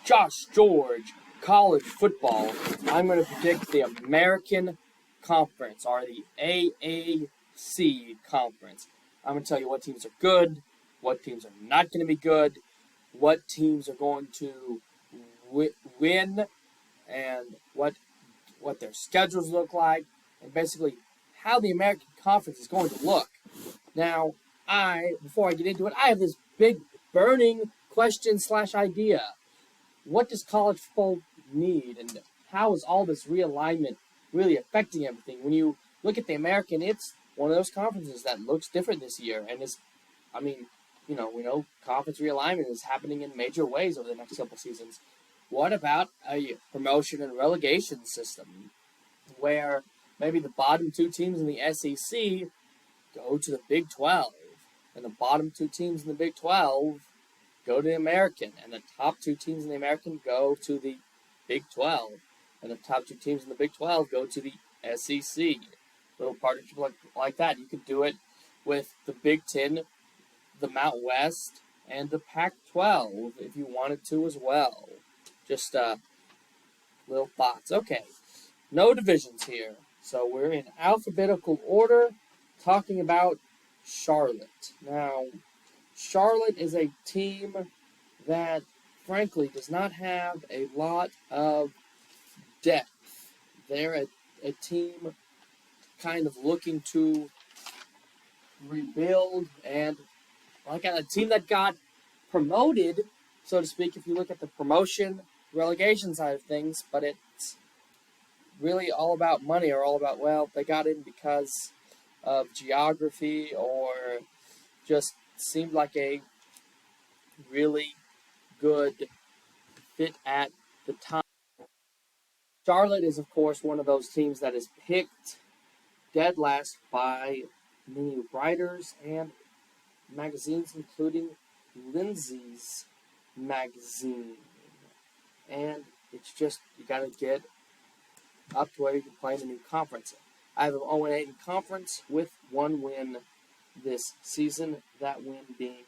Josh George, college football. I'm going to predict the American Conference, or the AAC Conference. I'm going to tell you what teams are good, what teams are not going to be good, what teams are going to win, and what their schedules look like, and basically how the American Conference is going to look. Now, before I get into it, I have this big burning question / idea. What does college football need, and how is all this realignment really affecting everything? When you look at the American, it's one of those conferences that looks different this year, and we know conference realignment is happening in major ways over the next couple seasons. What about a promotion and relegation system where maybe the bottom two teams in the SEC go to the Big 12, and the bottom two teams in the Big 12 go to the American, and the top two teams in the American go to the Big 12, and the top two teams in the Big 12 go to the SEC. Little partnership like that. You could do it with the Big 10, the Mountain West, and the Pac-12 if you wanted to as well. Just little thoughts. Okay, no divisions here. So we're in alphabetical order talking about Charlotte. Now, Charlotte is a team that, frankly, does not have a lot of depth. They're a team kind of looking to rebuild, and like a team that got promoted, so to speak, if you look at the promotion, relegation side of things, but it's really all about money, or all about, well, they got in because of geography, or just seemed like a really good fit at the time. Charlotte is, of course, one of those teams that is picked dead last by many writers and magazines, including Lindsay's magazine. And it's just, you got to get up to where you can play in the new conference. I have an 0-8 in conference with one win this season, that win being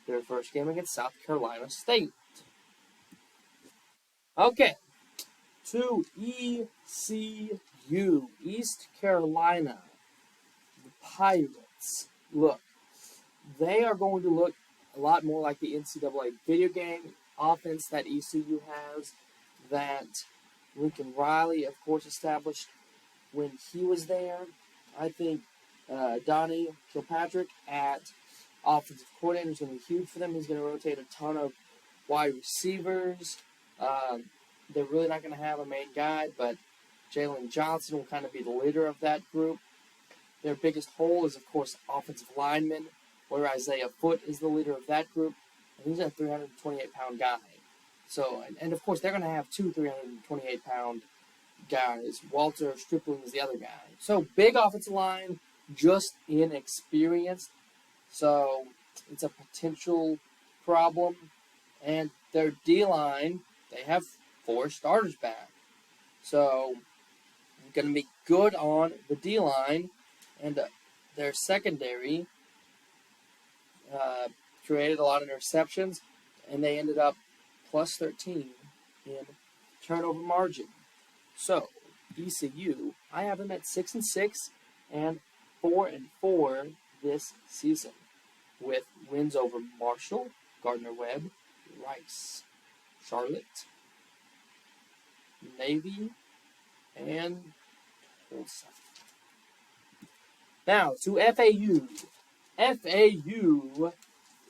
their first game against South Carolina State. Okay, to ECU, East Carolina, the Pirates. Look, they are going to look a lot more like the NCAA video game offense that ECU has, that Lincoln Riley, of course, established when he was there. I think Donnie Kilpatrick at offensive coordinator is going to be huge for them. He's going to rotate a ton of wide receivers. They're really not going to have a main guy, but Jalen Johnson will kind of be the leader of that group. Their biggest hole is, of course, offensive linemen, where Isaiah Foote is the leader of that group, and he's a 328-pound guy. So, and of course, they're going to have two 328-pound guys. Walter Stripling is the other guy. So, big offensive line, just inexperienced. So, it's a potential problem. And their D-line, they have 4 starters back. So, going to be good on the D-line. And their secondary created a lot of interceptions, and they ended up plus 13 in turnover margin. So, ECU, I have them at 6-6 and 4-4 this season, with wins over Marshall, Gardner-Webb, Rice, Charlotte, Navy, and Tulsa. Now, to FAU. FAU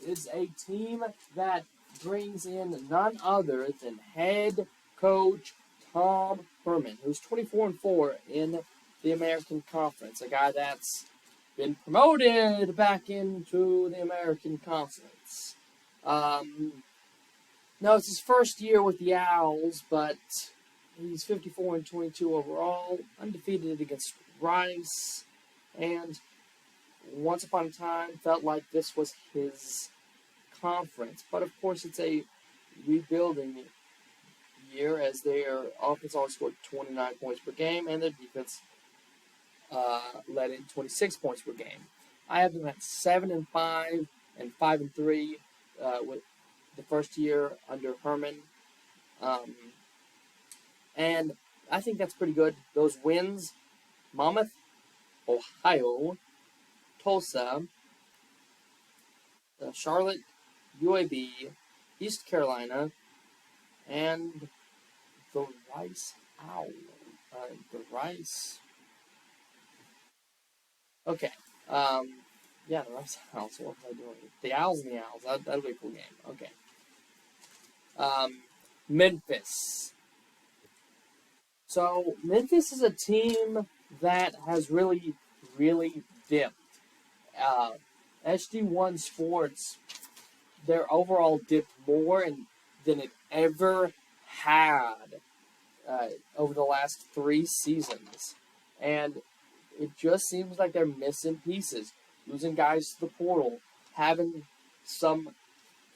is a team that brings in none other than head coach Tom Herman, who's 24-4 in the American Conference, a guy that's been promoted back into the American Conference. No, it's his first year with the Owls, but he's 54-22 overall, undefeated against Rice, and once upon a time felt like this was his conference. But of course, it's a rebuilding year, as their offense always scored 29 points per game, and their defense led in 26 points per game. I have them at 7-5 and 5-3 with the first year under Herman. Um, and I think that's pretty good. Those wins: Monmouth, Ohio, Tulsa, Charlotte, UAB, East Carolina, and the Rice Owl. The Rice. Okay. Um, yeah, the Rice Owls. What was I doing? The Owls and the Owls. That'll be a cool game. Okay. Memphis. So Memphis is a team that has really dipped. Uh, SD1 Sports, their overall dipped more than it ever had over the last 3 seasons. And it just seems like they're missing pieces, losing guys to the portal, having some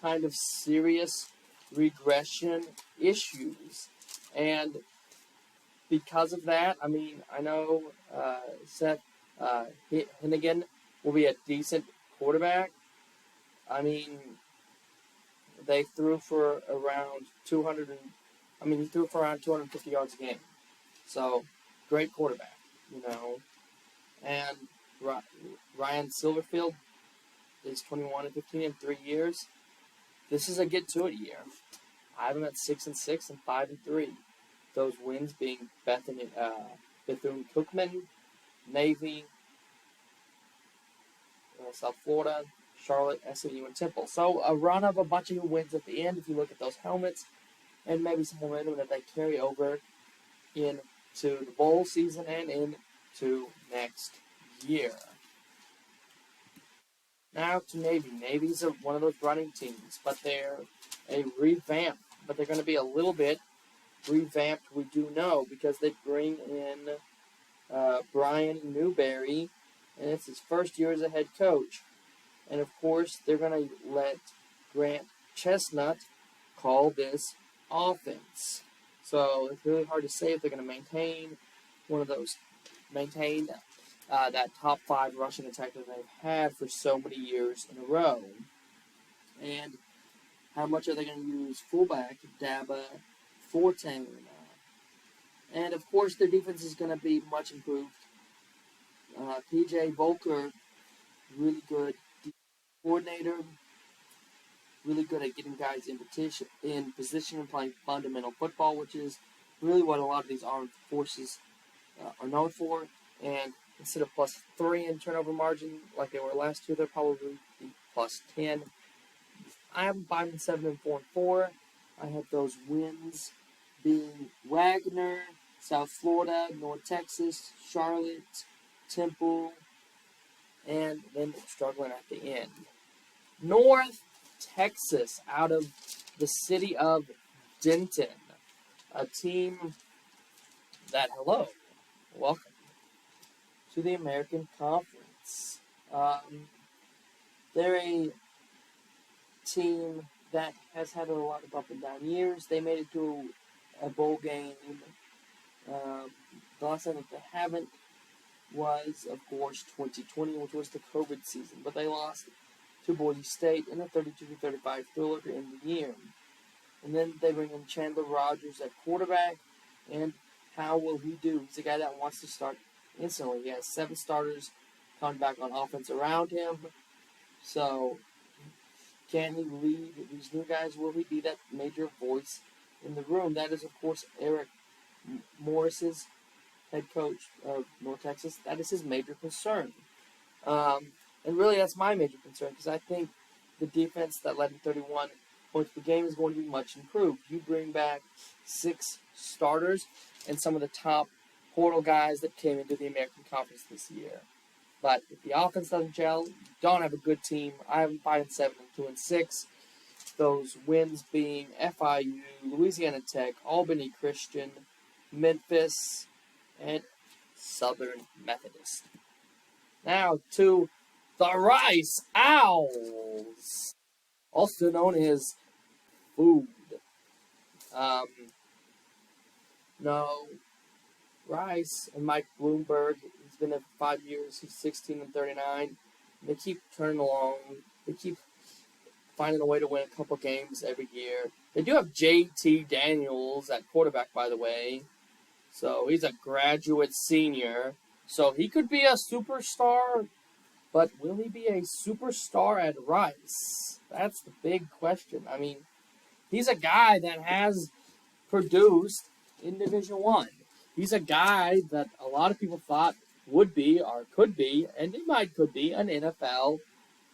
kind of serious regression issues. And because of that, I mean, I know Seth Hennigan will be a decent quarterback. I mean, they threw for around 200 and, I mean, he threw for around 250 yards a game. So, great quarterback, you know. And Ryan Silverfield is 21 and 15 in 3 years. This is a get to it year. I have him at 6-6 and 5-3. Those wins being Bethune Cookman, Navy, South Florida, Charlotte, SMU, and Temple. So a run of a bunch of wins at the end if you look at those helmets, and maybe some momentum that they carry over into the bowl season and into next year. Now to Navy. Navy's one of those running teams, but they're a revamp. But they're going to be a little bit revamped, we do know, because they bring in Brian Newberry, and it's his first year as a head coach. And of course, they're going to let Grant Chestnut call this offense. So it's really hard to say if they're going to maintain that top 5 rushing attack that they've had for so many years in a row. And how much are they going to use fullback Daba Forte? And of course, their defense is going to be much improved. PJ Volker, really good coordinator, really good at getting guys in position and playing fundamental football, which is really what a lot of these armed forces are known for. And instead of +3 in turnover margin like they were last year, they'll probably be +10. I have them 5-7 and 4-4. I have those wins being Wagner, South Florida, North Texas, Charlotte, Temple, and then struggling at the end. North Texas, out of the city of Denton, a team that, welcome to the American Conference. They're a team that has had a lot of up and down years. They made it to a bowl game. The last time that they haven't was, of course, 2020, which was the COVID season. But they lost to Boise State in a 32-35 thriller to end the year. And then they bring in Chandler Rogers at quarterback. And how will he do? He's a guy that wants to start instantly. He has 7 starters coming back on offense around him. So, can he lead these new guys? Will he be that major voice in the room? That is, of course, Eric Morris's head coach of North Texas. That is his major concern. And really, that's my major concern, because I think the defense that led to 31 points per game is going to be much improved. You bring back 6 starters and some of the top portal guys that came into the American Conference this year. But if the offense doesn't gel, you don't have a good team. I have them 5-7 and 2-6. Those wins being FIU, Louisiana Tech, Albany Christian, Memphis, and Southern Methodist. Now to the Rice Owls, also known as Food. No, Rice and Mike Bloomberg, he's been there for 5 years. He's 16 and 39. They keep turning along. They keep finding a way to win a couple games every year. They do have JT Daniels at quarterback, by the way. So he's a graduate senior. So he could be a superstar, but will he be a superstar at Rice? That's the big question. I mean, he's a guy that has produced in Division One. He's a guy that a lot of people thought would be or could be, and could be an NFL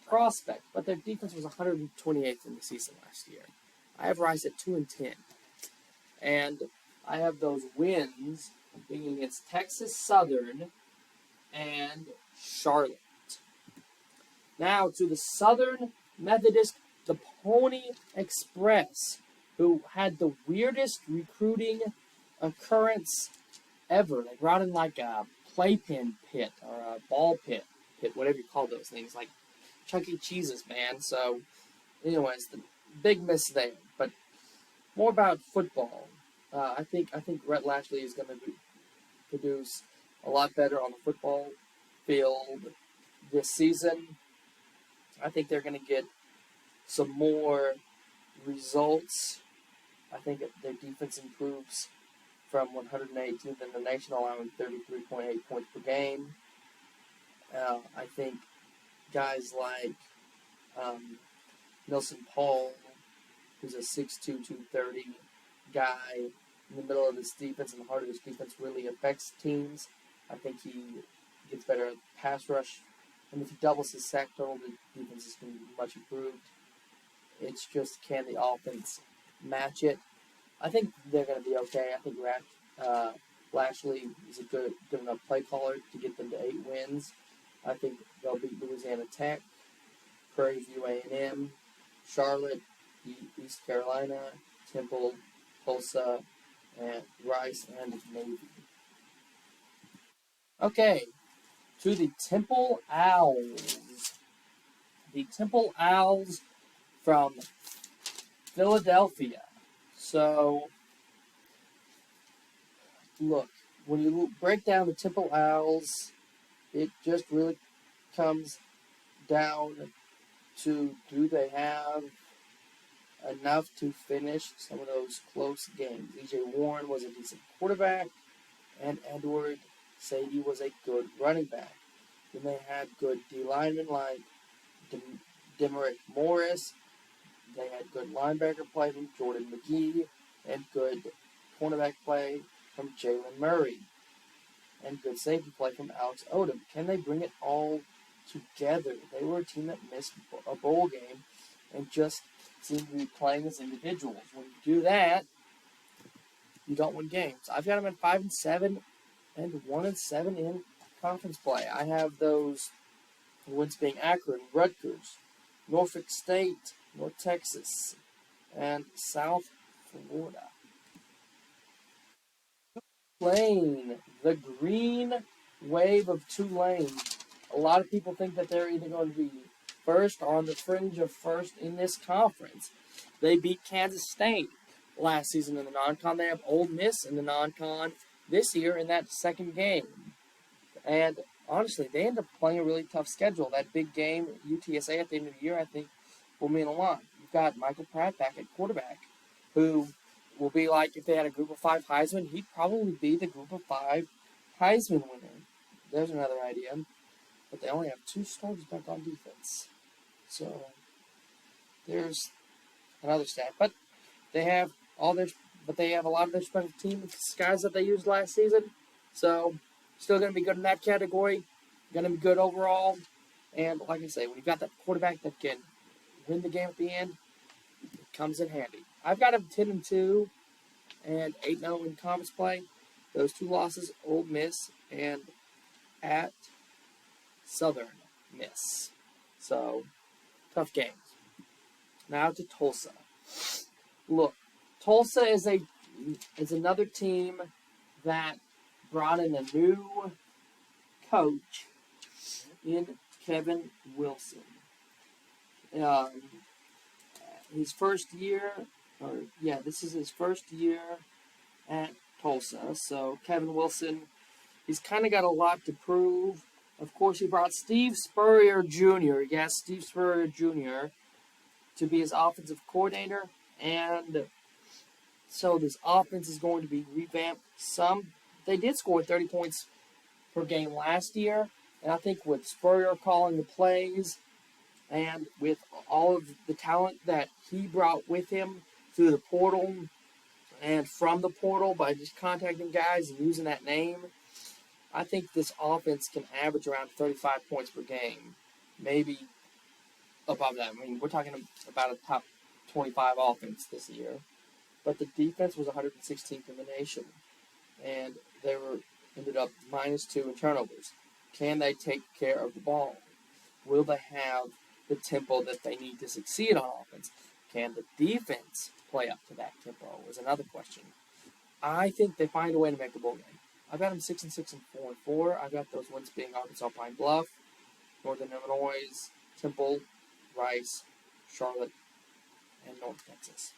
prospect. But their defense was 128th in the season last year. I have Rice at 2-10, and I have those wins being against Texas Southern and Charlotte. Now to the Southern Methodist, the Pony Express, who had the weirdest recruiting occurrence ever. They brought in like a playpen pit or a ball pit, whatever you call those things, like Chuck E. Cheese's, man. So, anyways, the big miss there. But more about football. I think Rhett Lashley is going to produce a lot better on the football field this season. I think they're going to get some more results. I think their defense improves from 118th in the nation, allowing 33.8 points per game. I think guys like Nelson Paul, who's a 6'2", 230 guy in the middle of this defense, and the heart of this defense, really affects teams. I think he gets better at pass rush, and if he doubles his sack total, the defense is going to be much improved. It's just, can the offense match it? I think they're going to be okay. I think Lashley is a good enough play caller to get them to 8 wins. I think they'll beat Louisiana Tech, Prairie View A&M, Charlotte, East Carolina, Temple, Tulsa, and Rice, and Navy. Okay, to the Temple Owls. The Temple Owls from Philadelphia. So, look, when you break down the Temple Owls, it just really comes down to, do they have enough to finish some of those close games? E.J. Warren was a decent quarterback, and Edward Sadie was a good running back. Then they had good D linemen like Demerick Morris. They had good linebacker play from Jordan McGee, and good cornerback play from Jalen Murray, and good safety play from Alex Odom. Can they bring it all together? They were a team that missed a bowl game and just seemed to be playing as individuals. When you do that, you don't win games. I've got them at 5-7 and 1-7 in conference play. I have those wins being Akron, Rutgers, Norfolk State, North Texas, and South Florida. Tulane, the Green Wave of Tulane. A lot of people think that they're either going to be first or on the fringe of first in this conference. They beat Kansas State last season in the non-con. They have Ole Miss in the non-con this year in that second game. And honestly, they end up playing a really tough schedule. That big game, UTSA at the end of the year, I think, will mean a lot. You've got Michael Pratt back at quarterback, who will be like, if they had a group of 5 Heisman, he'd probably be the group of 5 Heisman winner. There's another idea. But they only have 2 starters back on defense. So there's another stat. But they have a lot of their special teams guys that they used last season. So still going to be good in that category. Going to be good overall. And like I say, when you've got that quarterback that can win the game at the end, it comes in handy. I've got them 10-2 and 8-0 in conference play. Those 2 losses, Ole Miss and at Southern Miss. So, tough games. Now to Tulsa. Look, Tulsa is another team that brought in a new coach in Kevin Wilson. His first year, this is his first year at Tulsa. So Kevin Wilson, he's kind of got a lot to prove. Of course, he brought Steve Spurrier Jr. Yes, Steve Spurrier Jr. to be his offensive coordinator, and so this offense is going to be revamped some. They did score 30 points per game last year, and I think with Spurrier calling the plays and with all of the talent that he brought with him through the portal and from the portal by just contacting guys and using that name, I think this offense can average around 35 points per game, maybe above that. I mean, we're talking about a top 25 offense this year. But the defense was 116th in the nation, and they ended up -2 in turnovers. Can they take care of the ball? Will they have the tempo that they need to succeed on offense? Can the defense play up to that tempo is another question. I think they find a way to make a bowl game. I've got them 6-6 and 4-4. I've got those wins being Arkansas Pine Bluff, Northern Illinois, Temple, Rice, Charlotte, and North Texas.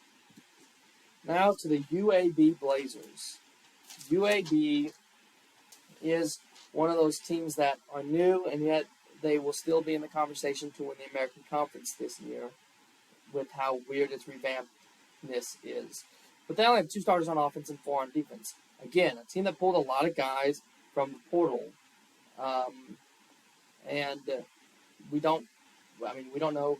Now to the UAB Blazers. UAB is one of those teams that are new, and yet they will still be in the conversation to win the American Conference this year with how weird its revampedness is. But they only have 2 starters on offense and 4 on defense. Again, a team that pulled a lot of guys from the portal. We don't know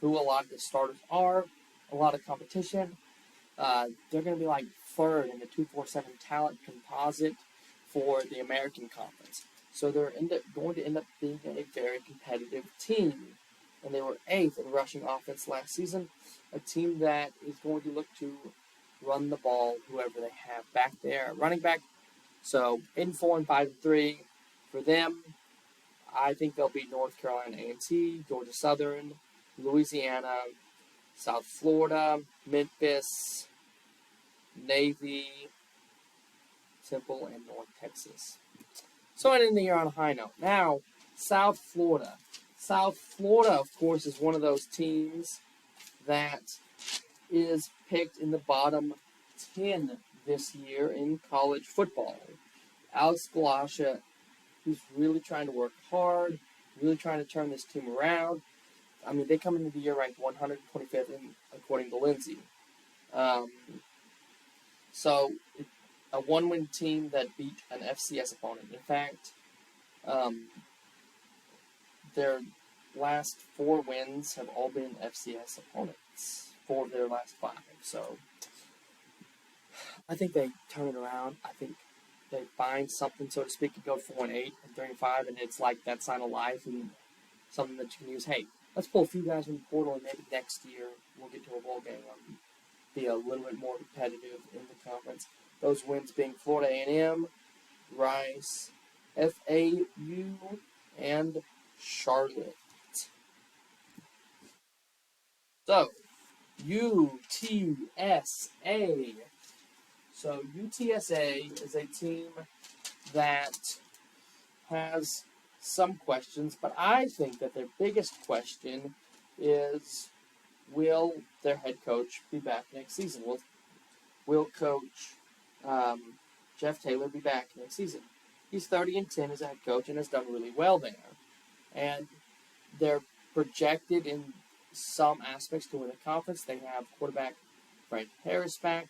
who a lot of the starters are, a lot of competition. They're going to be like 3rd in the 247 talent composite for the American Conference. So they're going to end up being a very competitive team. And they were 8th in rushing offense last season, a team that is going to look to run the ball, whoever they have back there, running back. So 8-4 and 5-3 for them. I think they'll beat North Carolina A&T, Georgia Southern, Louisiana, South Florida, Memphis, Navy, Temple, and North Texas. So ending the year on a high note. Now, South Florida. South Florida, of course, is one of those teams that is picked in the bottom 10 this year in college football. Alex Galasha, who's really trying to work hard, really trying to turn this team around. I mean, they come into the year ranked 125th, according to Lindsay. So, a one-win team that beat an FCS opponent. In fact, their last 4 wins have all been FCS opponents. 4 of their last 5. So, I think they turn it around. I think they find something, so to speak, and go 4-8 and 3-5, and it's like that sign of life and something that you can use. Hey, let's pull a few guys from the portal, and maybe next year we'll get to a bowl game and be a little bit more competitive in the conference. Those wins being Florida A&M, Rice, FAU, and Charlotte. So, UTSA. So, UTSA is a team that has some questions, but I think that their biggest question is, will their head coach be back next season? Will Coach Jeff Taylor be back next season? He's 30-10 as a head coach and has done really well there. And they're projected in some aspects to win the conference. They have quarterback Frank Harris back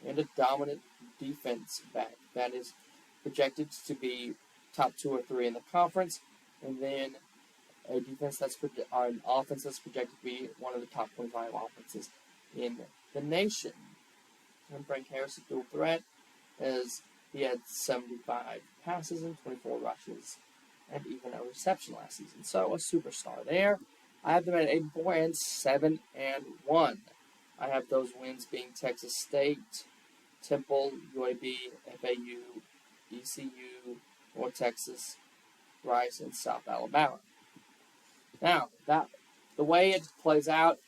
and a dominant defense back that is projected to be top 2 or 3 in the conference, and then a defense an offense that's projected to be one of the top 25 offenses in the nation. And Frank Harris is dual threat, as he had 75 passes and 24 rushes, and even a reception last season. So a superstar there. I have them at 8-4 and 7-1. I have those wins being Texas State, Temple, UAB, FAU, ECU, North Texas, Rice, and South Alabama. Now, the way it plays out,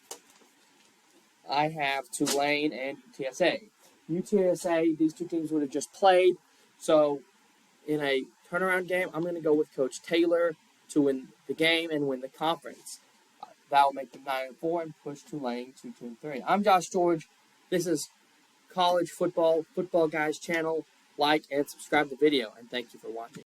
I have Tulane and UTSA. UTSA, these 2 teams would have just played. So, in a turnaround game, I'm going to go with Coach Taylor to win the game and win the conference. That will make them 9-4 and push Tulane to 2-3. I'm Josh George. This is College Football Guys channel. Like and subscribe to the video, and thank you for watching.